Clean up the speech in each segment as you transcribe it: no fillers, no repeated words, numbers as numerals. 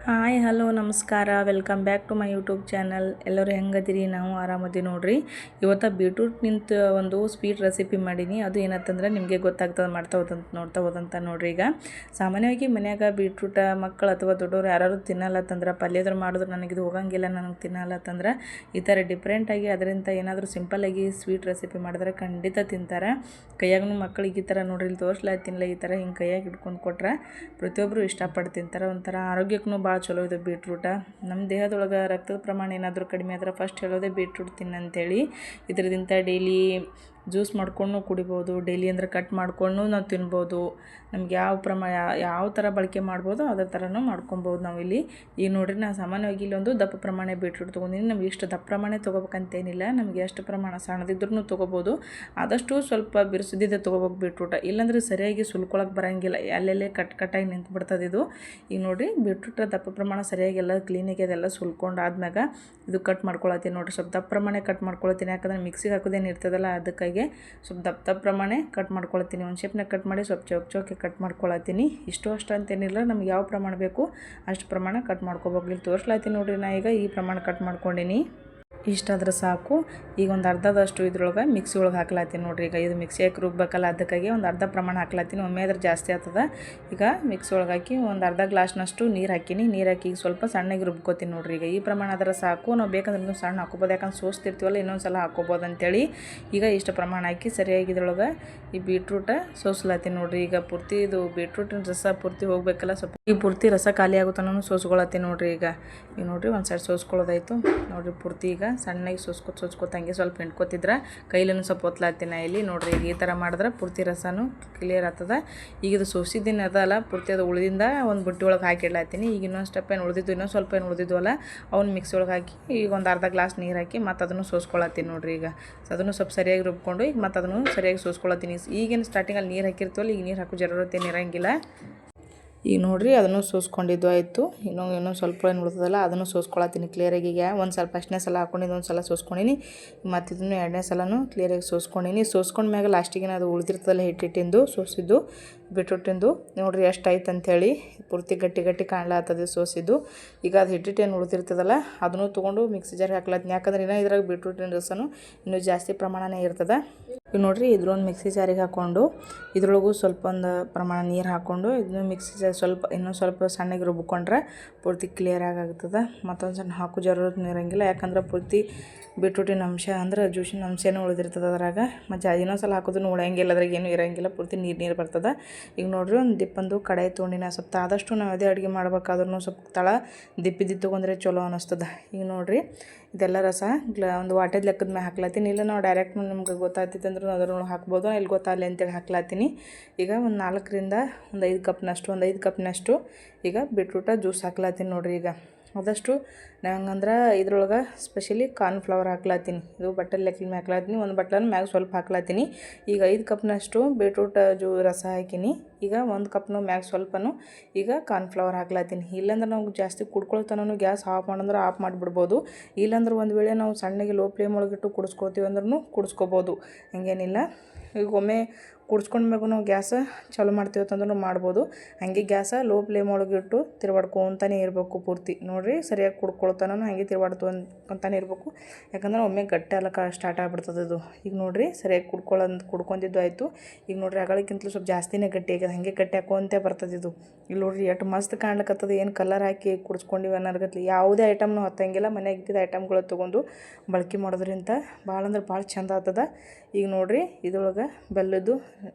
Hi hello ನಮಸ್ಕಾರ welcome back to my YouTube channel. ಎಲ್ಲರೂ ಹೆಂಗದಿರಿ? ನಾವು ಆರಾಮದಿ ನೋಡ್ರಿ. ಇವತ್ತು ಬೀಟ್ರೂಟ್ ನಿಂತ ಒಂದು ಸ್ವೀಟ್ ರೆಸಿಪಿ ಮಾಡೀನಿ. ಅದು ಏನಂತಂದ್ರೆ ನಿಮಗೆ ಗೊತ್ತಾಗ್ತದೆ, ಮಾಡ್ತಾ ಹೋದಂತ ನೋಡ್ತಾ ಹೋದಂತ ನೋಡ್ರಿ. ಈಗ ಸಾಮಾನ್ಯವಾಗಿ ಮನ್ಯಾಗ ಬೀಟ್ರೂಟ ಮಕ್ಕಳು ಅಥವಾ ದೊಡ್ಡವರು ಯಾರು ತಿನ್ನಲ್ಲತ್ತಂದ್ರೆ, ಪಲ್ಯದ್ರು ಮಾಡಿದ್ರು ನನಗಿದು ಹೋಗಂಗಿಲ್ಲ, ನನಗೆ ತಿನ್ನಲ್ಲತ್ತಂದ್ರೆ ಈ ಥರ ಡಿಫ್ರೆಂಟಾಗಿ ಅದರಿಂದ ಏನಾದರೂ ಸಿಂಪಲ್ಲಾಗಿ ಸ್ವೀಟ್ ರೆಸಿಪಿ ಮಾಡಿದ್ರೆ ಖಂಡಿತ ತಿಂತಾರೆ. ಕೈಯಾಗೂ ಮಕ್ಕಳಿಗೆ ಈ ಥರ ನೋಡ್ರಿ, ಇಲ್ಲಿ ತೋರಿಸ್ಲಾತಿಲ್ಲ, ಈ ಥರ ಹಿಂಗೆ ಕೈಯಾಗಿ ಹಿಡ್ಕೊಂಡು ಕೊಟ್ರೆ ಪ್ರತಿಯೊಬ್ಬರು ಇಷ್ಟಪಟ್ಟು ತಿಂತಾರೆ. ಒಂಥರ ಆರೋಗ್ಯಕ್ಕೂ ಭಾಳ ಚಲೋ ಇದು ಬೀಟ್ರೂಟ. ನಮ್ಮ ದೇಹದೊಳಗೆ ರಕ್ತದ ಪ್ರಮಾಣ ಏನಾದರೂ ಕಡಿಮೆ ಆದ್ರೆ ಫಸ್ಟ್ ಹೇಳೋದೇ ಬೀಟ್ರೂಟ್ ತಿನ್ನಂತೇಳಿ. ಇದರಿಂದ ಡೈಲಿ ಜ್ಯೂಸ್ ಮಾಡ್ಕೊಂಡು ಕುಡಿಬೋದು, ಡೈಲಿ ಅಂದರೆ ಕಟ್ ಮಾಡ್ಕೊಂಡು ನಾವು ತಿನ್ಬೋದು. ನಮ್ಗೆ ಯಾವ ಥರ ಬಳಕೆ ಮಾಡ್ಬೋದು ಅದೇ ಥರನೂ ಮಾಡ್ಕೊಬೋದು ನಾವಿಲ್ಲಿ. ಈಗ ನೋಡಿರಿ, ನಾನು ಸಾಮಾನ್ಯವಾಗಿ ಇಲ್ಲೊಂದು ದಪ್ಪ ಪ್ರಮಾಣ ಬೀಟ್ರೂಟ್ ತೊಗೊಂಡಿನಿ. ನಮ್ಗೆ ಇಷ್ಟು ದಪ್ಪ ಪ್ರಮಾಣ ತೊಗೋಬೇಕಂತೇನಿಲ್ಲ, ನಮಗೆ ಎಷ್ಟು ಪ್ರಮಾಣ ಸಣ್ಣದಿದ್ರೂ ತೊಗೋಬೋದು. ಆದಷ್ಟು ಸ್ವಲ್ಪ ಬಿರುಸಿದ್ದಿದ್ದೆ ತೊಗೋಬೇಕು ಬೀಟ್ರೂಟ, ಇಲ್ಲಾಂದರೆ ಸರಿಯಾಗಿ ಸುಲ್ಕೊಳಕ್ಕೆ ಬರೋಂಗಿಲ್ಲ, ಅಲ್ಲೆಲ್ಲೇ ಕಟ್ಟಾಗಿ ನಿಂತು ಬಿಡ್ತದೆ ಇದು. ಈಗ ನೋಡಿರಿ, ಬೀಟ್ರೂಟ ದಪ್ಪ ಪ್ರಮಾಣ ಸರಿಯಾಗಿ ಎಲ್ಲ ಕ್ಲೀನಾಗಿ ಅದೆಲ್ಲ ಸುಲ್ಕೊಂಡು ಆದ್ಮ್ಯಾಗ ಇದು ಕಟ್ ಮಾಡ್ಕೊಳತ್ತೀನಿ ನೋಡಿರಿ. ಸ್ವಲ್ಪ ದಪ್ಪ ಪ್ರಮಾಣ ಕಟ್ ಮಾಡ್ಕೊಳತ್ತೀನಿ, ಯಾಕಂದ್ರೆ ಮಿಕ್ಸಿಗೆ ಹಾಕೋದೇನು ಇರ್ತದಲ್ಲ ಅದಕ್ಕಾಗಿ ಸ್ವಲ್ಪ ದಪ್ಪ ಪ್ರಮಾಣ ಕಟ್ ಮಾಡ್ಕೊಳತ್ತೀನಿ. ಒಂದು ಶೇಪ್ನಾಗ ಕಟ್ ಮಾಡಿ ಸ್ವಲ್ಪ ಚೌಕಿ ಕಟ್ ಮಾಡ್ಕೊಳತ್ತೀನಿ. ಅಷ್ಟು ಅಂತೇನಿಲ್ಲ, ನಮ್ಗೆ ಯಾವ ಪ್ರಮಾಣ ಬೇಕು ಅಷ್ಟು ಪ್ರಮಾಣ ಕಟ್ ಮಾಡ್ಕೊಬೇಕು. ಇಲ್ಲಿ ತೋರಿಸ್ಲಾತೀನಿ ನೋಡಿರಿ, ನಾ ಈಗ ಈ ಪ್ರಮಾಣ ಕಟ್ ಮಾಡ್ಕೊಂಡೀನಿ. ಇಷ್ಟಾದ್ರೆ ಸಾಕು. ಈಗ ಒಂದು ಅರ್ಧದಷ್ಟು ಇದ್ರೊಳಗೆ ಮಿಕ್ಸಿ ಒಳಗೆ ಹಾಕ್ಲಾತೀನಿ ನೋಡಿರಿ. ಈಗ ಇದು ಮಿಕ್ಸಿ ಹಾಕಿ ರುಬ್ಬೇಕಲ್ಲ, ಅದಕ್ಕಾಗಿ ಒಂದು ಅರ್ಧ ಪ್ರಮಾಣ ಹಾಕ್ಲಾತೀನಿ. ಒಮ್ಮೆ ಅದ್ರ ಜಾಸ್ತಿ ಆಗ್ತದೆ. ಈಗ ಮಿಕ್ಸಿ ಒಳಗೆ ಹಾಕಿ ಒಂದು ಅರ್ಧ ಗ್ಲಾಸ್ನಷ್ಟು ನೀರು ಹಾಕೀನಿ. ನೀರು ಹಾಕಿ ಈಗ ಸ್ವಲ್ಪ ಸಣ್ಣಗೆ ರುಬ್ಕೋತೀನಿ ನೋಡಿರಿ. ಈಗ ಈ ಪ್ರಮಾಣ ಆದ್ರೆ ಸಾಕು. ನಾವು ಬೇಕಂದ್ರೆ ಇನ್ನೂ ಸಣ್ಣ ಹಾಕೋಬೋದು, ಯಾಕಂದ್ರೆ ಸೋಸ್ತಿರ್ತೀವಲ್ಲ, ಇನ್ನೊಂದು ಸಲ ಹಾಕೋಬೋದು ಅಂತೇಳಿ. ಈಗ ಇಷ್ಟು ಪ್ರಮಾಣ ಹಾಕಿ ಸರಿಯಾಗಿ ಇದ್ರೊಳಗೆ ಈ ಬೀಟ್ರೂಟ ಸೋಸ್ಲಾತೀನಿ ನೋಡಿರಿ. ಈಗ ಪೂರ್ತಿ ಇದು ಬೀಟ್ರೂಟಿನ ರಸ ಪೂರ್ತಿ ಹೋಗ್ಬೇಕಲ್ಲ, ಸ್ವಲ್ಪ ಈ ಪೂರ್ತಿ ರಸ ಖಾಲಿ ಆಗುತ್ತಾನು ಸೋಸ್ಕೊಳತ್ತೀನಿ ನೋಡಿರಿ. ಈಗ ನೋಡಿರಿ, ಒಂದು ಸೈಡ್ ಸೋಸ್ಕೊಳ್ಳೋದಾಯ್ತು ನೋಡಿರಿ. ಪೂರ್ತಿ ಈಗ ಸಣ್ಣಗೆ ಸೋಸ್ಕೊತ ಹಂಗೆ ಸ್ವಲ್ಪ ಹಿಂಡ್ಕೊತಿದ್ರೆ ಕೈಲೂ ಸ್ವಲ್ಪ ಒತ್ಲಾತೀನಿ ಇಲ್ಲಿ ನೋಡಿರಿ. ಈಗ ಈ ಥರ ಮಾಡಿದ್ರೆ ಪೂರ್ತಿ ರಸನೂ ಕ್ಲಿಯರ್ ಆಗ್ತದೆ. ಈಗ ಇದು ಸೋಸಿದ್ದೀನಿ ಅದಲ್ಲ, ಪೂರ್ತಿ ಅದು ಉಳಿದಿಂದ ಒಂದು ಬುಟ್ಟಿ ಒಳಗೆ ಹಾಕಿಡ್ಲಾತೀನಿ. ಈಗ ಇನ್ನೊಂದು ಸ್ಟೆಪ್ ಏನು ಉಳಿದಿದ್ದು, ಇನ್ನೊಂದು ಸ್ವಲ್ಪ ಏನು ಉಳಿದಿದ್ವಲ್ಲ ಅವ್ನು ಮಿಕ್ಸಿ ಒಳಗೆ ಹಾಕಿ ಈಗ ಒಂದು ಅರ್ಧ ಗ್ಲಾಸ್ ನೀರು ಹಾಕಿ ಮತ್ತು ಅದನ್ನು ಸೋಸ್ಕೊಳತ್ತೀನಿ ನೋಡಿರಿ. ಈಗ ಅದನ್ನು ಸ್ವಲ್ಪ ಸರಿಯಾಗಿ ರುಬ್ಕೊಂಡು ಈಗ ಮತ್ತು ಅದನ್ನು ಸರಿಯಾಗಿ ಸೋಸ್ಕೊಳತ್ತೀನಿ. ಈಗೇನು ಸ್ಟಾರ್ಟಿಂಗಲ್ಲಿ ನೀರು ಹಾಕಿರ್ತೀವಲ್ಲ, ಈಗ ನೀರು ಹಾಕೋ ಜರೂರತ್ತೇನು ಇರೋಂಗಿಲ್ಲ. ಈಗ ನೋಡಿರಿ, ಅದನ್ನು ಸೋಸ್ಕೊಂಡಿದ್ದು ಆಯಿತು. ಇನ್ನೊಂದು ಸ್ವಲ್ಪ ಏನು ಉಳಿತದಲ್ಲ ಅದನ್ನು ಸೋಸ್ಕೊಳತ್ತೀನಿ ಕ್ಲಿಯರಾಗಿ. ಈಗ ಒಂದು ಸ್ವಲ್ಪ ಫಸ್ಟ್ನೇ ಸಲ ಹಾಕ್ಕೊಂಡಿದ್ದು, ಒಂದು ಸಲ ಸೋಸ್ಕೊಂಡಿನಿ. ಮತ್ತು ಇದನ್ನು ಎರಡನೇ ಸಲನೂ ಕ್ಲಿಯರಾಗಿ ಸೋಸ್ಕೊಂಡಿನಿ. ಸೋಸ್ಕೊಂಡ್ಮ್ಯಾಗ ಲಾಸ್ಟಿಗೆ ಅದು ಉಳಿದಿರ್ತದಲ್ಲ ಹಿಟ್ಟಿಂದು ಸೋಸಿದ್ದು ಬೀಟ್ರೂಟಿಂದು ನೋಡಿರಿ ಎಷ್ಟು ಆಯ್ತು ಅಂಥೇಳಿ. ಪೂರ್ತಿ ಗಟ್ಟಿ ಕಾಣ್ಲಾಗ್ತದೆ ಸೋಸಿದ್ದು. ಈಗ ಅದು ಹಿಟ್ಟೇನು ಉಳಿದಿರ್ತದಲ್ಲ ಅದನ್ನು ತೊಗೊಂಡು ಮಿಕ್ಸಿ ಜಾರಿಗೆ ಹಾಕ್ಲತ್ತೀನಿ, ಯಾಕಂದ್ರೆ ಇನ್ನೂ ಇದ್ರಾಗ ಬೀಟ್ರೂಟಿನ ರಸನೂ ಇನ್ನೂ ಜಾಸ್ತಿ ಪ್ರಮಾಣನೇ ಇರ್ತದೆ. ಈಗ ನೋಡಿರಿ, ಇದ್ರೊಂದು ಮಿಕ್ಸಿ ಜಾರಿಗೆ ಹಾಕ್ಕೊಂಡು ಇದ್ರೊಳಗೂ ಸ್ವಲ್ಪ ಒಂದು ಪ್ರಮಾಣ ನೀರು ಹಾಕ್ಕೊಂಡು ಇದನ್ನು ಮಿಕ್ಸಿ ಜಾರ್ ಇನ್ನೂ ಸ್ವಲ್ಪ ಸಣ್ಣಗೆ ರುಬ್ಕೊಂಡ್ರೆ ಪೂರ್ತಿ ಕ್ಲಿಯರ್ ಆಗಾಗ್ತದೆ. ಮತ್ತೊಂದು ಸಣ್ಣ ಹಾಕೋ ಜರೂರತ್ತು ಇರೋಂಗಿಲ್ಲ, ಯಾಕಂದ್ರೆ ಪೂರ್ತಿ ಬೀಟ್ರೂಟಿನ ಅಂಶ ಅಂದ್ರೆ ಜ್ಯೂಸಿನ ಅಂಶನೂ ಉಳಿದಿರ್ತದೆ ಅದ್ರಾಗ. ಮತ್ತು ಇನ್ನೊಂದು ಸಲ ಹಾಕೋದನ್ನು ಉಳಿಯಂಗಿಲ್ಲ, ಅದ್ರಾಗ ಏನೂ ಇರೋಂಗಿಲ್ಲ, ಪೂರ್ತಿ ನೀರು ಬರ್ತದೆ. ಈಗ ನೋಡಿರಿ, ಒಂದು ದಿಪ್ಪಂದು ಕಡಾಯಿ ತೊಗೊಂಡಿನ. ಸ್ವಲ್ಪ ಆದಷ್ಟು ನಾವು ಅದೇ ಅಡುಗೆ ಮಾಡ್ಬೇಕಾದ್ರೂ ಸ್ವಲ್ಪ ತಳ ದಿಪ್ಪಿ ತೊಗೊಂಡ್ರೆ ಚಲೋ ಅನ್ನಿಸ್ತದೆ. ಈಗ ನೋಡಿರಿ, ಇದೆಲ್ಲ ರಸ ಒಂದು ವಾಟೆದ ಲೆಕ್ಕದ ಮೇಲೆ ಹಾಕ್ಲತ್ತೀನಿ. ಇಲ್ಲ ನಾವು ಡೈರೆಕ್ಟ್ ನಮ್ಗೆ ಗೊತ್ತಾಗ್ತಿತ್ತು ಅಂದ್ರೆ ಅದ್ರೊಳಗೆ ಹಾಕ್ಬೋದು, ಇಲ್ಲಿ ಗೊತ್ತಾಗಲಿ ಅಂತೇಳಿ ಹಾಕ್ಲತ್ತೀನಿ. ಈಗ ಒಂದು 4ರಿಂದ ಒಂದು 5 ಕಪ್ನಷ್ಟು ಈಗ ಬೀಟ್ರೂಟ ಜ್ಯೂಸ್ ಹಾಕ್ಲತ್ತೀನಿ ನೋಡಿರಿ. ಈಗ ಆದಷ್ಟು ನಂಗಂದ್ರೆ ಇದ್ರೊಳಗೆ ಸ್ಪೆಷಲಿ ಕಾರ್ನ್ಫ್ಲವರ್ ಹಾಕ್ಲತ್ತೀನಿ. ಇದು ಬಟ್ಟಲ್ ಲೆಕ್ಕದ ಮೇಲೆ ಹಾಕ್ಲತ್ತೀನಿ, ಒಂದು ಬಟ್ಲನ್ನು ಮ್ಯಾಗ ಸ್ವಲ್ಪ ಹಾಕ್ಲತ್ತೀನಿ. ಈಗ 5 ಕಪ್ನಷ್ಟು ಬೀಟ್ರೂಟ್ ರಸ ಹಾಕೀನಿ. ಈಗ 1 ಕಪ್ನು ಮ್ಯಾಗ ಸ್ವಲ್ಪನೂ ಈಗ ಕಾರ್ನ್ಫ್ಲವರ್ ಹಾಕ್ಲತ್ತೀನಿ. ಇಲ್ಲಾಂದ್ರೆ ನಾವು ಜಾಸ್ತಿ ಕುಡ್ಕೊಳ್ತಾನೂ ಗ್ಯಾಸ್ ಆಫ್ ಮಾಡಂದ್ರೆ ಆಫ್ ಮಾಡಿಬಿಡ್ಬೋದು. ಇಲ್ಲಾಂದ್ರೆ ಒಂದು ವೇಳೆ ನಾವು ಸಣ್ಣಗೆ ಲೋ ಫ್ಲೇಮ್ ಒಳಗಿಟ್ಟು ಕುಡಿಸ್ಕೊಳ್ತೀವಿ ಅಂದ್ರೂ ಕುಡಿಸ್ಕೋಬೋದು, ಹಂಗೇನಿಲ್ಲ. ಈಗ ಒಮ್ಮೆ ಕುಡ್ಸ್ಕೊಂಡ್ಮ್ಯಾಗೂ ನಾವು ಗ್ಯಾಸ ಚಾಲು ಮಾಡ್ತೀವಿ ಅಂತಂದ್ರೂ ಮಾಡ್ಬೋದು. ಹಾಗೆ ಗ್ಯಾಸ ಲೋ ಫ್ಲೇಮ್ ಒಳಗಿಟ್ಟು ತಿರುವಾಡ್ಕೊತಾನೆ ಇರಬೇಕು ಪೂರ್ತಿ. ನೋಡಿರಿ, ಸರಿಯಾಗಿ ಕುಡ್ಕೊಳ್ತಾನೂ ಹಾಗೆ ಅಂತಾನೆ ಇರಬೇಕು, ಯಾಕಂದ್ರೆ ಒಮ್ಮೆ ಗಟ್ಟಿ ಅಲ್ಲಕ್ಕೆ ಸ್ಟಾರ್ಟ್ ಆಗಿಬಿಡ್ತದೆ ಇದು. ಈಗ ನೋಡಿರಿ, ಸರಿಯಾಗಿ ಕುಡ್ಕೊಂಡಿದ್ದು ಆಯಿತು. ಈಗ ನೋಡಿರಿ, ಅಗಳಿಗಿಂತಲೂ ಸ್ವಲ್ಪ ಜಾಸ್ತಿನೇ ಗಟ್ಟಿ ಆಗಿದೆ, ಹಾಗೆ ಗಟ್ಟಿ ಹಾಕೋಂತೆ ಬರ್ತದೆ ಇದು. ಇಲ್ಲಿ ನೋಡಿರಿ ಎಷ್ಟು ಮಸ್ತ್ ಕಾಣ್ಲಿಕ್ಕತ್ತದ, ಏನು ಕಲರ್ ಹಾಕಿ ಕುಡಿಸ್ಕೊಂಡಿವಿ ಅನ್ನೋರ್ಗತ್ಲಿ. ಯಾವುದೇ ಐಟಮ್ನು ಹತ್ತಂಗಿಲ್ಲ, ಮನೆಯಾಗ ಇದ್ದಿದ್ದು ಐಟಮ್ಗಳು ತೊಗೊಂಡು ಬಳಕೆ ಮಾಡೋದ್ರಿಂದ ಭಾಳ ಅಂದ್ರೆ ಭಾಳ ಚಂದ ಆಗ್ತದೆ. ಈಗ ನೋಡಿರಿ, ಇದ್ರೊಳಗೆ ಬೆಲ್ಲದ್ದು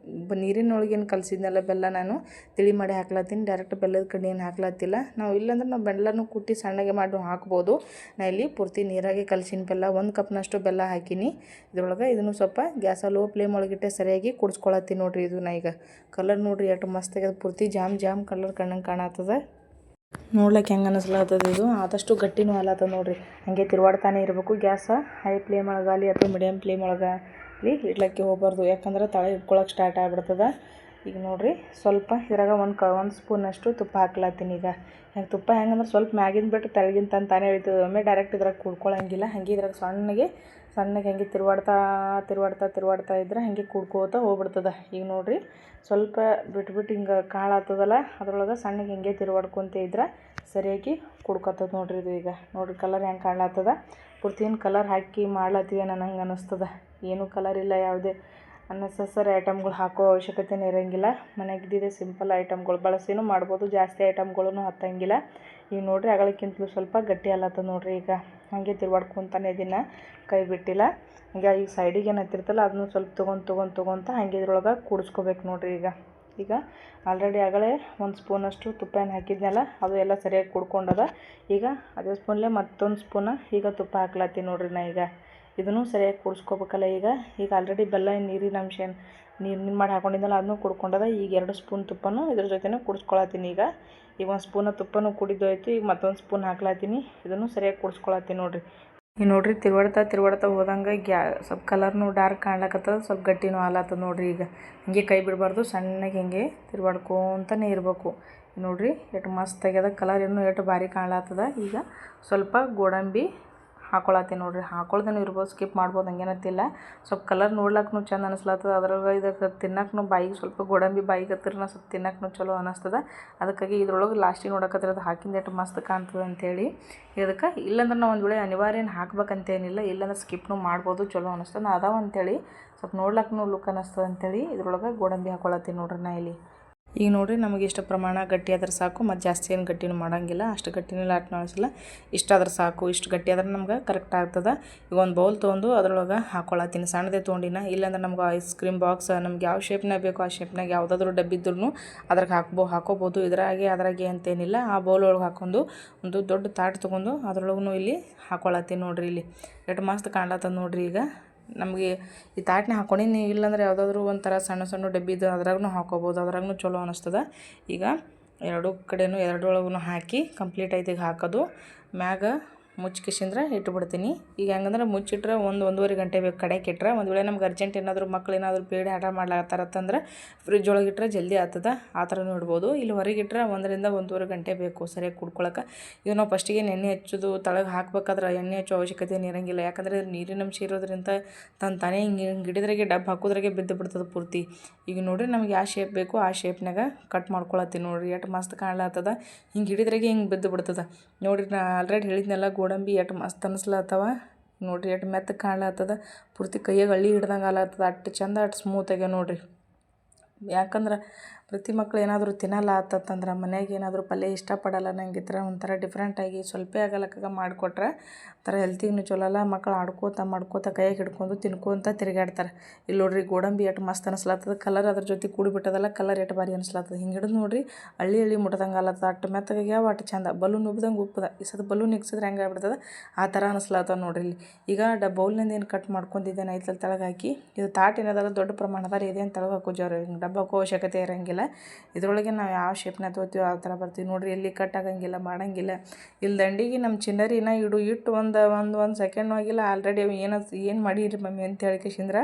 ನೀರಿನೊಳಗೇನು ಕಲಸಿದ್ನಲ್ಲ ಬೆಲ್ಲ, ನಾನು ತಿಳಿ ಮಾಡಿ ಹಾಕ್ಲತ್ತೀನಿ. ಡೈರೆಕ್ಟ್ ಬೆಲ್ಲದ ಕಡೆ ಏನು ಹಾಕ್ಲತ್ತಿಲ್ಲ. ನಾವು ಇಲ್ಲಾಂದ್ರೆ ನಾವು ಬೆಲ್ಲನೂ ಕುಟ್ಟಿ ಸಣ್ಣಗೆ ಮಾಡಿ ಹಾಕ್ಬೋದು. ನಾ ಇಲ್ಲಿ ಪೂರ್ತಿ ನೀರಾಗೆ ಕಲಸಿನ ಬೆಲ್ಲ 1 ಕಪ್ನಷ್ಟು ಬೆಲ್ಲ ಹಾಕೀನಿ ಇದ್ರೊಳಗೆ. ಇದನ್ನು ಸ್ವಲ್ಪ ಗ್ಯಾಸ ಲೋ ಫ್ಲೇಮ್ ಒಳಗಿಟ್ಟೆ ಸರಿಯಾಗಿ ಕುಡಿಸ್ಕೊಳತ್ತೀನಿ ನೋಡಿರಿ. ಇದು ನಾ ಈಗ ಕಲರ್ ನೋಡಿರಿ ಎಷ್ಟು ಮಸ್ತ್ ಆಗ್ಯದ, ಪೂರ್ತಿ ಜಾಮ್ ಕಲರ್ ಕಣ್ಣಂಗೆ ಕಾಣತ್ತದ. ನೋಡ್ಲಿಕ್ಕೆ ಹೆಂಗೆ ಅನ್ನಿಸ್ಲಾಗ್ತದೆ ಇದು. ಆದಷ್ಟು ಗಟ್ಟಿನೂ ಆಲತ್ತದ ನೋಡಿರಿ. ಹಾಗೆ ತಿರುವಾಡ್ತಾನೆ ಇರಬೇಕು. ಗ್ಯಾಸ ಹೈ ಫ್ಲೇಮ್ ಒಳಗಾಗಲಿ ಅಥವಾ ಮೀಡಿಯಮ್ ಫ್ಲೇಮ್ ಒಳಗಾಗಲಿ ಇಡ್ಲಿಕ್ಕೆ ಹೋಗ್ಬಾರ್ದು, ಯಾಕಂದ್ರೆ ತಳ ಇಟ್ಕೊಳಕ್ಕೆ ಸ್ಟಾರ್ಟ್ ಆಗಿಬಿಡ್ತದೆ. ಈಗ ನೋಡಿರಿ ಸ್ವಲ್ಪ ಇದ್ರಾಗ ಒಂದು ಸ್ಪೂನಷ್ಟು ತುಪ್ಪ ಹಾಕ್ಲತ್ತೀನಿ. ಈಗ ತುಪ್ಪ ಹೆಂಗಂದ್ರೆ ಸ್ವಲ್ಪ ಮ್ಯಾಗಿನ ಬಿಟ್ಟು ತೆಳಗಿನ ತಾನೇ ಇಳಿತದೆ. ಒಮ್ಮೆ ಡೈರೆಕ್ಟ್ ಇದ್ರಾಗ ಕುಡ್ಕೊಳ್ಳೋಂಗಿಲ್ಲ. ಹಾಗೆ ಇದ್ರಾಗ ಸಣ್ಣಗೆ ಹಾಗೆ ತಿರುವಾಡ್ತಾ ಇದ್ರೆ ಹಾಗೆ ಕುಡ್ಕೋತ ಹೋಗ್ಬಿಡ್ತದೆ. ಈಗ ನೋಡಿರಿ ಸ್ವಲ್ಪ ಬಿಟ್ಬಿಟ್ಟು ಹಿಂಗೆ ಕಾಳು ಆಗ್ತದಲ್ಲ ಅದ್ರೊಳಗೆ ಸಣ್ಣಗೆ ಹಿಂಗೆ ತಿರುವಾಡ್ಕೊತ ಇದ್ರೆ ಸರಿಯಾಗಿ ಕುಡ್ಕೊತದ ನೋಡಿರಿ. ಇದು ಈಗ ನೋಡಿರಿ ಕಲರ್ ಹೆಂಗೆ ಕಾಣ್ಲತ್ತದ. ಪೂರ್ತಿನ ಕಲರ್ ಹಾಕಿ ಮಾಡ್ಲತ್ತೀವಿ ನಂಗೆ ಅನ್ನಿಸ್ತದೆ. ಏನೂ ಕಲರ್ ಇಲ್ಲ, ಯಾವುದೇ ಅನ್ನೆಸೆಸರಿ ಐಟಮ್ಗಳು ಹಾಕೋ ಅವಶ್ಯಕತೆನೇ ಇರೋಂಗಿಲ್ಲ. ಮನೆಗಿದ್ದಿದೆ ಸಿಂಪಲ್ ಐಟಮ್ಗಳು ಬಳಸಿನೂ ಮಾಡ್ಬೋದು, ಜಾಸ್ತಿ ಐಟಮ್ಗಳೂ ಹತ್ತಂಗಿಲ್ಲ. ಈಗ ನೋಡಿರಿ ಅಗಳಕ್ಕಿಂತಲೂ ಸ್ವಲ್ಪ ಗಟ್ಟಿ ಅಲ್ಲತ್ತದ ನೋಡಿರಿ. ಈಗ ಹಾಗೆ ತಿರುವಾಡ್ಕೊತಾನೆ ಇದನ್ನು ಕೈ ಬಿಟ್ಟಿಲ್ಲ. ಈಗ ಈ ಸೈಡಿಗೆ ಏನು ಹತ್ತಿರ್ತಲ್ಲ ಅದನ್ನು ಸ್ವಲ್ಪ ತೊಗೊಂತ ಹಾಗೆ ಇದ್ರೊಳಗೆ ಕೂಡಿಸ್ಕೋಬೇಕು ನೋಡಿರಿ. ಈಗ ಆಲ್ರೆಡಿ ಆಗಲೇ ಒಂದು ಸ್ಪೂನಷ್ಟು ತುಪ್ಪ ಏನು ಹಾಕಿದ್ನಲ್ಲ ಅದು ಎಲ್ಲ ಸರಿಯಾಗಿ ಕುಡ್ಕೊಂಡದ. ಈಗ ಅದೇ ಸ್ಪೂನ್ಲೇ ಮತ್ತೊಂದು ಸ್ಪೂನ ಈಗ ತುಪ್ಪ ಹಾಕ್ಲತ್ತೀನಿ ನೋಡಿರಿ. ಈಗ ಇದನ್ನು ಸರಿಯಾಗಿ ಕೂಡಿಸ್ಕೋಬೇಕಲ್ಲ. ಈಗ ಆಲ್ರೆಡಿ ಬೆಲ್ಲ ನೀರಿನ ಅಂಶ ನೀರು ಮಾಡಿ ಹಾಕೊಂಡಿದ್ದಲ್ಲ ಅದನ್ನು ಕುಡ್ಕೊಂಡದ. ಈಗ 2 ಸ್ಪೂನ್ ತುಪ್ಪನೂ ಇದ್ರ ಜೊತೆನೇ ಕುಡಿಸ್ಕೊಳತ್ತೀನಿ. ಈಗ ಒಂದು ಸ್ಪೂನ ತುಪ್ಪನೂ ಕುಡಿದೋಯ್ತು. ಈಗ ಮತ್ತೊಂದು ಸ್ಪೂನ್ ಹಾಕ್ಲತ್ತೀನಿ. ಇದನ್ನು ಸರಿಯಾಗಿ ಕುಡಿಸ್ಕೊಳತ್ತೀನಿ ನೋಡಿರಿ. ಈಗ ನೋಡಿರಿ ತಿರುವಾಡ್ತಾ ಹೋದಂಗೆ ಸ್ವಲ್ಪ ಕಲರ್ನು ಡಾರ್ಕ್ ಕಾಣ್ಲಕ್ಕತ್ತದ, ಸ್ವಲ್ಪ ಗಟ್ಟಿನೂ ಆಲತ್ತದ ನೋಡಿರಿ. ಈಗ ಹಿಂಗೆ ಕೈ ಬಿಡಬಾರ್ದು, ಸಣ್ಣಗೆ ಹಿಂಗೆ ತಿರುವಾಡ್ಕೊತಾನೆ ಇರಬೇಕು. ನೋಡಿರಿ ಎಷ್ಟು ಮಸ್ತ್ ಆಗ್ಯದ ಕಲರ್, ಇನ್ನೂ ಎಷ್ಟು ಭಾರಿ ಕಾಣ್ಲತ್ತದ. ಈಗ ಸ್ವಲ್ಪ ಗೋಡಂಬಿ ಹಾಕೊಳತ್ತೀನಿ ನೋಡಿರಿ. ಹಾಕೊಳ್ದೇನೂ ಇರ್ಬೋದು, ಸ್ಕಿಪ್ ಮಾಡ್ಬೋದು, ಹಂಗೇನತ್ತಿಲ್ಲ. ಸ್ವಲ್ಪ ಕಲರ್ ನೋಡ್ಲಕ್ಕೂ ಚಂದ ಅನಿಸ್ಲತ್ತದ. ಅದ್ರಾಗ ಇದಕ್ಕೆ ತಿನ್ನಕ್ಕೂ ಬಾಯಿಗೆ ಸ್ವಲ್ಪ ಗೋಡಂಬಿ ಬಾಯಿಗೆ ಹತ್ತಿರನ ಸ್ವಲ್ಪ ತಿನ್ನಕ್ಕೂ ಚಲೋ ಅನ್ನಿಸ್ತದ. ಅದಕ್ಕಾಗಿ ಇದ್ರೊಳಗೆ ಲಾಸ್ಟಿಗೆ ನೋಡಕತ್ತಿರೋದು ಹಾಕಿಂದ ಎಷ್ಟು ಮಸ್ತ್ ಕಾಣ್ತದೆ ಅಂಥೇಳಿ. ಇದಕ್ಕೆ ಇಲ್ಲಾಂದ್ರೆ ನಾವು ಒಂದು ವೇಳೆ ಅನಿವಾರ್ಯ ಹಾಕ್ಬೇಕಂತೇನಿಲ್ಲ, ಇಲ್ಲಾಂದ್ರೆ ಸ್ಕಿಪ್ನು ಮಾಡ್ಬೋದು, ಚಲೋ ಅನ್ನಿಸ್ತದೆ. ನಾ ಅದಾವ ಅಂಥೇಳಿ ಸ್ವಲ್ಪ ನೋಡ್ಲಕ್ಕೂ ಲುಕ್ ಅನ್ನಿಸ್ತದೆ ಅಂಥೇಳಿ ಇದ್ರೊಳಗೆ ಗೋಡಂಬಿ ಹಾಕೊಳತ್ತೀನಿ ನೋಡ್ರಿ ನಾ ಇಲ್ಲಿ. ಈಗ ನೋಡಿರಿ ನಮಗೆ ಇಷ್ಟು ಪ್ರಮಾಣ ಗಟ್ಟಿ ಆದ್ರೆ ಸಾಕು, ಮತ್ತು ಜಾಸ್ತಿ ಏನು ಗಟ್ಟಿನೂ ಮಾಡೋಂಗಿಲ್ಲ, ಅಷ್ಟು ಗಟ್ಟಿನೂ ಲಾಟ್ನೂ ಅನಿಸಿಲ್ಲ. ಇಷ್ಟಾದ್ರೆ ಸಾಕು, ಇಷ್ಟು ಗಟ್ಟಿ ಆದ್ರೆ ನಮ್ಗೆ ಕರೆಕ್ಟ್ ಆಗ್ತದೆ. ಈಗ ಒಂದು ಬೌಲ್ ತೊಗೊಂಡು ಅದ್ರೊಳಗೆ ಹಾಕೊಳತ್ತೀನಿ. ಸಣ್ಣದೇ ತೊಗೊಂಡಿನ, ಇಲ್ಲಾಂದ್ರೆ ನಮ್ಗೆ ಐಸ್ ಕ್ರೀಮ್ ಬಾಕ್ಸ್ ನಮ್ಗೆ ಯಾವ ಶೇಪ್ನಾಗ ಬೇಕೋ ಆ ಶೇಪ್ನಾಗ ಯಾವುದಾದ್ರೂ ಡಬ್ಬಿದ್ರೂ ಅದ್ರಾಗೆ ಹಾಕೋಬೋದು. ಅದ್ರಾಗೆ ಅಂತೇನಿಲ್ಲ. ಆ ಬೌಲ್ ಒಳಗೆ ಹಾಕೊಂಡು ಒಂದು ದೊಡ್ಡ ತಾಟ್ ತೊಗೊಂಡು ಅದ್ರೊಳಗೂ ಇಲ್ಲಿ ಹಾಕೊಳತ್ತೀನಿ ನೋಡಿರಿ. ಇಲ್ಲಿ ಎಷ್ಟು ಮಸ್ತ್ ಕಾಣ್ಲತ್ತದ ನೋಡಿರಿ. ಈಗ ನಮಗೆ ಈ ತಾಟ್ನ ಹಾಕ್ಕೊಂಡಿನಿ, ಇಲ್ಲಾಂದ್ರೆ ಯಾವುದಾದ್ರೂ ಒಂಥರ ಸಣ್ಣ ಡಬ್ಬಿದು ಅದ್ರಾಗೂ ಹಾಕೋಬೋದು, ಅದ್ರಾಗೂ ಚಲೋ ಅನ್ನಿಸ್ತದೆ. ಈಗ ಎರಡರೊಳಗೂ ಹಾಕಿ ಕಂಪ್ಲೀಟ್ ಆಯ್ತು. ಈಗ ಹಾಕೋದು ಮ್ಯಾಗ ಮುಚ್ಚಿಸಿಂದ್ರೆ ಇಟ್ಬಿಡ್ತೀನಿ. ಈಗ ಹೆಂಗಂದ್ರೆ ಮುಚ್ಚಿಟ್ರೆ 1-1.5 ಗಂಟೆ ಬೇಕು. ಕಡೆಗೆ ಇಟ್ಟರೆ ಒಂದು ವೇಳೆ ನಮ್ಗೆ ಅರ್ಜೆಂಟ್ ಏನಾದರೂ ಮಕ್ಳು ಏನಾದರೂ ಬೇಡ ಆಟ ಮಾಡ್ಲಾತ್ತಾರತ್ತಂದ್ರೆ ಫ್ರಿಜ್ ಒಳಗೆ ಇಟ್ಟರೆ ಜಲ್ದಿ ಆಗ್ತದೆ, ಆ ಥರನೂ ಇಡ್ಬೋದು. ಇಲ್ಲಿ ಹೊರಗೆ ಇಟ್ಟರೆ 1-1.5 ಗಂಟೆ ಬೇಕು ಸರಿಯಾಗಿ ಕುಡ್ಕೊಳಕ್ಕೆ. ಈಗ ನಾವು ಫಸ್ಟಿಗೆ ಎಣ್ಣೆ ಹಚ್ಚೋದು ತಳಗೆ ಹಾಕ್ಬೇಕಾದ್ರೆ ಎಣ್ಣೆ ಹಚ್ಚೋ ಅವಶ್ಯಕತೆ ಇರೋಂಗಿಲ್ಲ. ಯಾಕಂದರೆ ನೀರಿನ ಅಂಶ ಇರೋದ್ರಿಂದ ತಾನೇ ಹಿಂಗೆ ಹಿಡಿದ್ರಾಗೆ ಡಬ್ಬ ಹಾಕೋದ್ರಾಗೆ ಬಿದ್ದು ಬಿಡ್ತದೆ ಪೂರ್ತಿ. ಈಗ ನೋಡಿರಿ ನಮ್ಗೆ ಯಾವ ಶೇಪ್ ಬೇಕು ಆ ಶೇಪ್ನಾಗ ಕಟ್ ಮಾಡ್ಕೊಳತ್ತೀನಿ ನೋಡಿರಿ. ಎಷ್ಟು ಮಸ್ತ್ ಕಾಣ್ಲತ್ತದ. ಹಿಂಗೆ ಹಿಡಿದ್ರಾಗೆ ಹಿಂಗೆ ಬಿದ್ದು ಬಿಡ್ತದೆ ನೋಡಿರಿ. ನಾ ಆಲ್ರೆಡಿ ಹೇಳಿದ್ನೆಲ್ಲ ಗೋಡಂಬಿ ಎಷ್ಟು ಮಸ್ತ್ ಅನ್ನಿಸ್ಲತ್ತವ ನೋಡಿರಿ. ಎಷ್ಟು ಮೆತ್ತಗೆ ಕಾಣ್ಲತ್ತದ, ಪೂರ್ತಿ ಕೈಯಾಗ ಹಳ್ಳಿ ಹಿಡ್ದಂಗೆ ಆಲತ್ತದ. ಅಷ್ಟು ಚಂದ ಅಷ್ಟು ಸ್ಮೂತ್ ಆಗ್ಯಾವ ನೋಡಿರಿ. ಯಾಕಂದ್ರೆ ಪ್ರತಿ ಮಕ್ಳು ಏನಾದರೂ ತಿನ್ನಲ್ಲ ಆತಂದ್ರೆ ಮನೆಯಾಗ ಏನಾದರೂ ಪಲ್ಯ ಇಷ್ಟಪಡಲ್ಲ ನಂಗೆ ಈ ಥರ ಒಂಥರ ಡಿಫ್ರೆಂಟಾಗಿ ಸ್ವಲ್ಪ ಆಗಲಕ್ಕಾಗ ಮಾಡಿಕೊಟ್ರೆ ಒಂಥರ ಹೆಲ್ತಿಗೂ ಚಲೋ ಅಲ್ಲ. ಮಕ್ಳು ಮಾಡ್ಕೋತ ಕೈಯಾಗ ಹಿಡ್ಕೊಂಡು ತಿನ್ಕೊಂತ ತಿರುಗಾಡ್ತಾರೆ. ಇಲ್ಲಿ ನೋಡಿರಿ ಗೋಡಂಬಿ ಎಷ್ಟು ಮಸ್ತ್ ಅನಿಸ್ಲತ್ತದ. ಕಲರ್ ಅದ್ರ ಜೊತೆ ಕೂಡಿಬಿಟ್ಟದಲ್ಲ, ಕಲರ್ ಎಷ್ಟು ಭಾರಿ ಅನಿಸ್ಲತ್ತದ. ಹಿಂಗೆ ಹಿಡಿದು ನೋಡಿರಿ ಹಳ್ಳಿ ಮುಟ್ದಂಗೆ ಆಲತ್ತದ. ಅಷ್ಟು ಮೆತ್ತಗಾಗ್ಯಾವ, ಅಷ್ಟು ಚಂದ ಬಲೂನ್ ಉಬ್ದಂಗೆ ಉಪ್ಪದ. ಈ ಸದ ಬಲೂನ್ ಇಕ್ಸಿದ್ರೆ ಹೆಂಗೆ ಆಗ್ಬಿಡ್ತದೆ ಆ ಥರ ಅನಿಸ್ಲತ್ತವ ನೋಡಿರಿ. ಇಲ್ಲಿ ಈಗ ಬೌಲ್ನಿಂದ ಏನು ಕಟ್ ಮಾಡ್ಕೊಂಡಿದ್ದೇನೆ ಐತಲ್ಲಿ ತೆಳಗೆ ಹಾಕಿ, ಇದು ತಾಟ್ ಏನದಲ್ಲ ದೊಡ್ಡ ಪ್ರಮಾಣದಲ್ಲಿ ಇದೇನು ತೆಳಗೆ ಹಾಕೋ ಡಬ್ಬ ಹಾಕೋ ಅವಶ್ಯಕತೆ ಇರೋಂಗಿಲ್ಲ. ಇದರೊಳಗೆ ನಾವು ಯಾವ ಶೇಪ್ನ ತೊಗೋತೀವೋ ಆ ಥರ ಬರ್ತೀವಿ ನೋಡಿರಿ. ಎಲ್ಲಿ ಕಟ್ ಆಗಂಗಿಲ್ಲ, ಮಾಡೋಂಗಿಲ್ಲ. ಇಲ್ಲಿ ದಂಡಿಗೆ ನಮ್ಮ ಚಿನ್ನರಿನ ಇಟ್ಟು ಒಂದು ಸೆಕೆಂಡ್ ಆಗಿಲ್ಲ ಆಲ್ರೆಡಿ ಅವು ಏನು ಮಾಡಿರಿ ಮಮ್ಮಿ ಅಂತ ಹೇಳ್ಕೇಶಿಂದ್ರೆ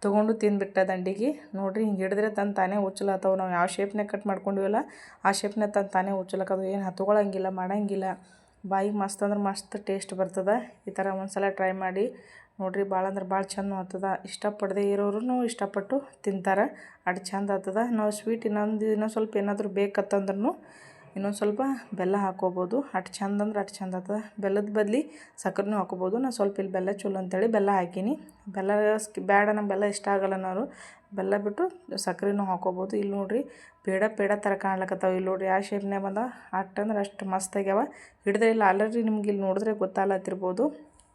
ತೊಗೊಂಡು ತಿಂದುಬಿಟ್ಟ ದಂಡಿಗೆ. ನೋಡಿರಿ ಹಿಂಗೆ ಹಿಡಿದ್ರೆ ತಾನೇ ಉಚ್ಚಲತ್ತವ. ನಾವು ಯಾವ ಶೇಪ್ನಾಗ ಕಟ್ ಮಾಡ್ಕೊಂಡಿವಲ್ಲ ಆ ಶೇಪ್ನಾಗ ತಾನೇ ಉಚ್ಚಲಕ್ಕದು. ಏನು ಹತ್ಕೊಳ್ಳೋಂಗಿಲ್ಲ, ಮಾಡೋಂಗಿಲ್ಲ. ಬಾಯಿಗೆ ಮಸ್ತ್ ಅಂದ್ರೆ ಮಸ್ತ್ ಟೇಸ್ಟ್ ಬರ್ತದೆ. ಈ ಥರ ಒಂದು ಸಲ ಟ್ರೈ ಮಾಡಿ ನೋಡಿರಿ. ಭಾಳ ಅಂದ್ರೆ ಭಾಳ ಚಂದ ಆಗ್ತದೆ. ಇಷ್ಟಪಡದೆ ಇರೋರು ಇಷ್ಟಪಟ್ಟು ತಿಂತಾರೆ, ಅಷ್ಟು ಚಂದ ಆಗ್ತದೆ. ನಾವು ಸ್ವೀಟ್ ಇನ್ನೊಂದು ಸ್ವಲ್ಪ ಏನಾದರೂ ಬೇಕತ್ತಂದ್ರೂ ಇನ್ನೊಂದು ಸ್ವಲ್ಪ ಬೆಲ್ಲ ಹಾಕ್ಕೋಬೋದು. ಅಷ್ಟು ಚಂದ ಅಂದ್ರೆ ಅಷ್ಟು ಚಂದ ಆಗ್ತದೆ. ಬೆಲ್ಲದ ಬದಲಿ ಸಕ್ಕರೆನೂ ಹಾಕ್ಕೋಬೋದು. ನಾನು ಸ್ವಲ್ಪ ಇಲ್ಲಿ ಬೆಲ್ಲ ಚಲೋ ಅಂತೇಳಿ ಬೆಲ್ಲ ಹಾಕೀನಿ. ಬೆಲ್ಲ ಬೇಡ ನಮ್ಗೆ ಬೆಲ್ಲ ಇಷ್ಟ ಆಗಲ್ಲ, ನಾವು ಬೆಲ್ಲ ಬಿಟ್ಟು ಸಕ್ಕರೆನೂ ಹಾಕ್ಕೋಬೋದು. ಇಲ್ಲಿ ನೋಡಿರಿ ಪೇಡ ಥರ ಕಾಣ್ಲಕ್ಕತ್ತಾವ. ಇಲ್ಲಿ ನೋಡಿರಿ ಯಾವ ಶೇಪ್ನಾಗ ಬಂದ ಅಷ್ಟು ಅಷ್ಟು ಮಸ್ತ್ ಆಗ್ಯಾವ. ಹಿಡಿದ್ರೆ ಇಲ್ಲ ಆಲ್ರೆಡಿ ನಿಮ್ಗೆ ಇಲ್ಲಿ ನೋಡಿದ್ರೆ ಗೊತ್ತಾಗ್ಲತ್ತಿರ್ಬೋದು.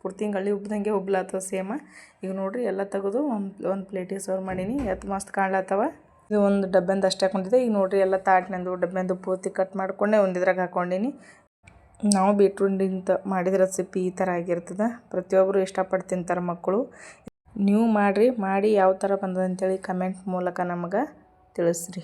ಪೂರ್ತಿ ಹಿಂಗೆ ಹಳ್ಳಿ ಉಬ್ದಂಗೆ ಉಬ್ಲಾತ್ತವ ಸೇಮ. ಈಗ ನೋಡಿರಿ ಎಲ್ಲ ತೆಗೆದು ಒಂದು ಪ್ಲೇಟಿಗೆ ಸರ್ವ್ ಮಾಡೀನಿ. ಎಷ್ಟು ಮಸ್ತ್ ಕಾಣ್ಲತ್ತವ. ಇದು ಒಂದು ಡಬ್ಬೆಂದು ಅಷ್ಟೇ ಹಾಕೊಂಡಿದ್ದೆ. ಈಗ ನೋಡಿರಿ ಎಲ್ಲ ತಾಟ್ನಂದು ಡಬ್ಬೆಂದು ಪೂರ್ತಿ ಕಟ್ ಮಾಡ್ಕೊಂಡೆ ಒಂದಿದ್ರಾಗ ಹಾಕ್ಕೊಂಡೀನಿ. ನಾವು ಬೀಟ್ರೂಟಿಂದ ಮಾಡಿದ ರೆಸಿಪಿ ಈ ಥರ ಆಗಿರ್ತದೆ. ಪ್ರತಿಯೊಬ್ಬರು ಇಷ್ಟಪಟ್ಟು ತಿಂತಾರೆ ಮಕ್ಕಳು. ನೀವು ಮಾಡಿ ಯಾವ ಥರ ಬಂದದಂತೇಳಿ ಕಮೆಂಟ್ ಮೂಲಕ ನಮಗೆ ತಿಳಿಸ್ರಿ.